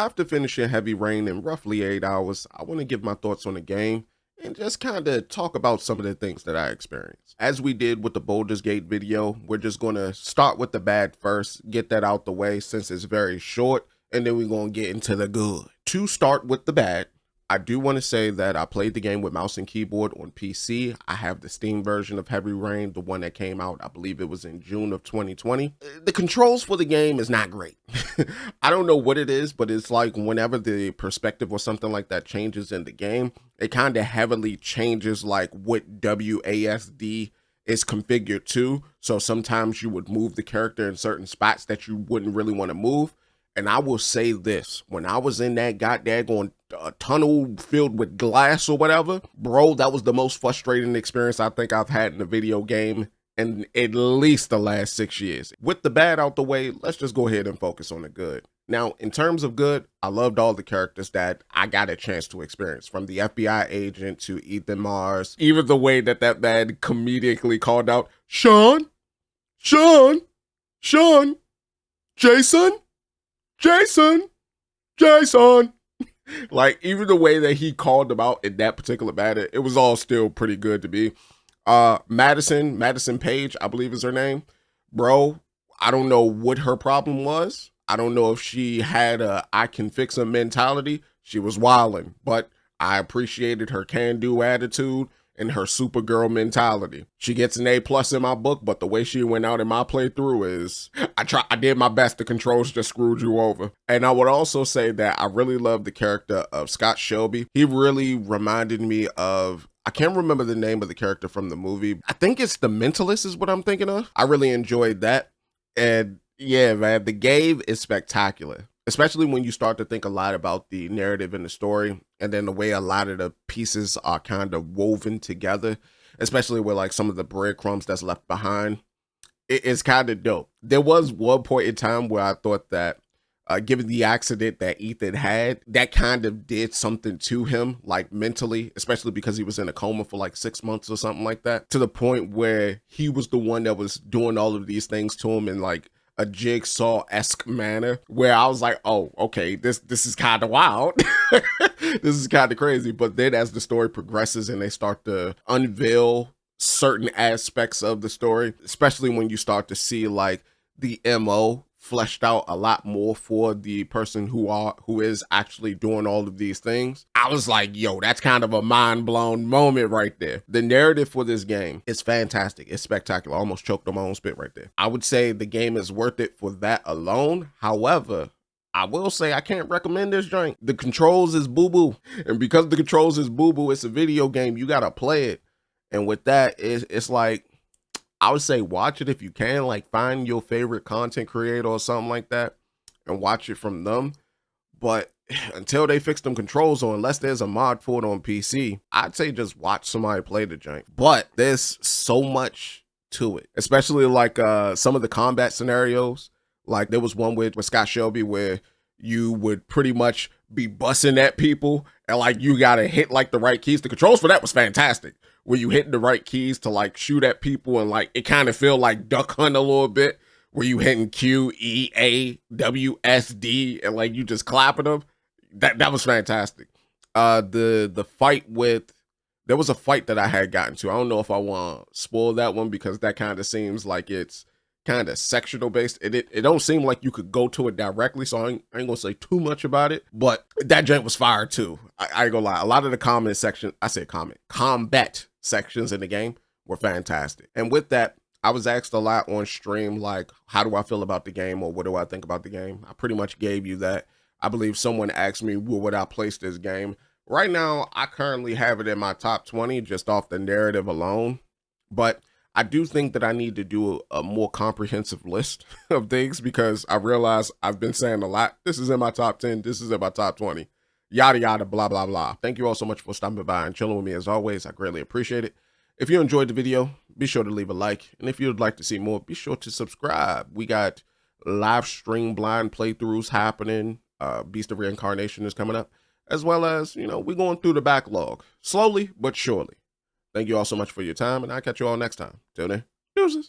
After finishing Heavy Rain in roughly 8 hours, I want to give my thoughts on the game and just kind of talk about some of the things that I experienced. As we did with the Baldur's Gate video, we're just going to start with the bad first, get that out the way since it's very short, and then we're going to get into the good. To start with the bad, I do want to say that I played the game with mouse and keyboard on PC. I have the Steam version of Heavy Rain, the one that came out, I believe it was in June of 2020. The controls for the game is not great. I don't know what it is, but it's like whenever the perspective or something like that changes in the game, it kind of heavily changes like what WASD is configured to. So sometimes you would move the character in certain spots that you wouldn't really want to move. And I will say this, when I was in that goddamn tunnel filled with glass or whatever, bro, that was the most frustrating experience I think I've had in a video game in at least the last 6 years. With the bad out the way, let's just go ahead and focus on the good. Now, in terms of good, I loved all the characters that I got a chance to experience, from the FBI agent to Ethan Mars, even the way that man comedically called out, Sean, Sean, Sean, Jason, Jason, Jason. Like, even the way that he called them out in that particular matter, it was all still pretty good to me. Madison Page, I believe is her name. Bro, I don't know what her problem was. I don't know if she had a I can fix them mentality. She was wilding, but I appreciated her can-do attitude and her Supergirl mentality. She gets an A+ in my book, but the way she went out in my playthrough is, I did my best. The controls just screwed you over. And I would also say that I really love the character of Scott Shelby. He really reminded me of, I can't remember the name of the character from the movie. I think it's The Mentalist is what I'm thinking of. I really enjoyed that. And yeah, man, the game is spectacular, especially when you start to think a lot about the narrative and the story, and then the way a lot of the pieces are kind of woven together, especially with like some of the breadcrumbs that's left behind. It's kind of dope. There was one point in time where I thought that given the accident that Ethan had, that kind of did something to him, like mentally, especially because he was in a coma for like 6 months or something like that, to the point where he was the one that was doing all of these things to him in like a Jigsaw-esque manner, where I was like, oh, okay, this is kind of wild. This is kind of crazy. But then as the story progresses and they start to unveil certain aspects of the story, especially when you start to see like the MO fleshed out a lot more for the person who is actually doing all of these things, I was like, yo, that's kind of a mind-blown moment right there. The narrative for this game is fantastic. It's spectacular. I almost choked on my own spit right there. I would say the game is worth it for that alone. However, I will say I can't recommend this joint. The controls is boo-boo. And because the controls is boo-boo, it's a video game. You gotta play it. And with that, it's like, I would say watch it if you can, like find your favorite content creator or something like that and watch it from them. But until they fix them controls, or unless there's a mod for it on PC, I'd say just watch somebody play the joint. But there's so much to it, especially like some of the combat scenarios. Like there was one with Scott Shelby where you would pretty much be bussing at people and like you gotta hit like the right keys. The controls for that was fantastic, where you hitting the right keys to like shoot at people, and like it kind of feel like Duck Hunt a little bit, where you hitting Q, E, A, W, S, D, and like you just clapping them. That was fantastic. The fight with, there was a fight that I had gotten to. I don't know if I want to spoil that one because that kind of seems like it's kind of sectional based. It don't seem like you could go to it directly, so I ain't gonna say too much about it, but that joint was fire too. I ain't gonna lie, a lot of the combat sections in the game were fantastic. And with that, I was asked a lot on stream, like, how do I feel about the game, or what do I think about the game? I pretty much gave you that. I believe someone asked me, where would I place this game? Right now, I currently have it in my top 20 just off the narrative alone, but I do think that I need to do a more comprehensive list of things, because I realize I've been saying a lot. This is in my top 10. This is in my top 20. Yada, yada, blah, blah, blah. Thank you all so much for stopping by and chilling with me as always. I greatly appreciate it. If you enjoyed the video, be sure to leave a like. And if you'd like to see more, be sure to subscribe. We got live stream blind playthroughs happening. Beast of Reincarnation is coming up. As well as, you know, we're going through the backlog. Slowly but surely. Thank you all so much for your time, and I'll catch you all next time. Till then, deuces.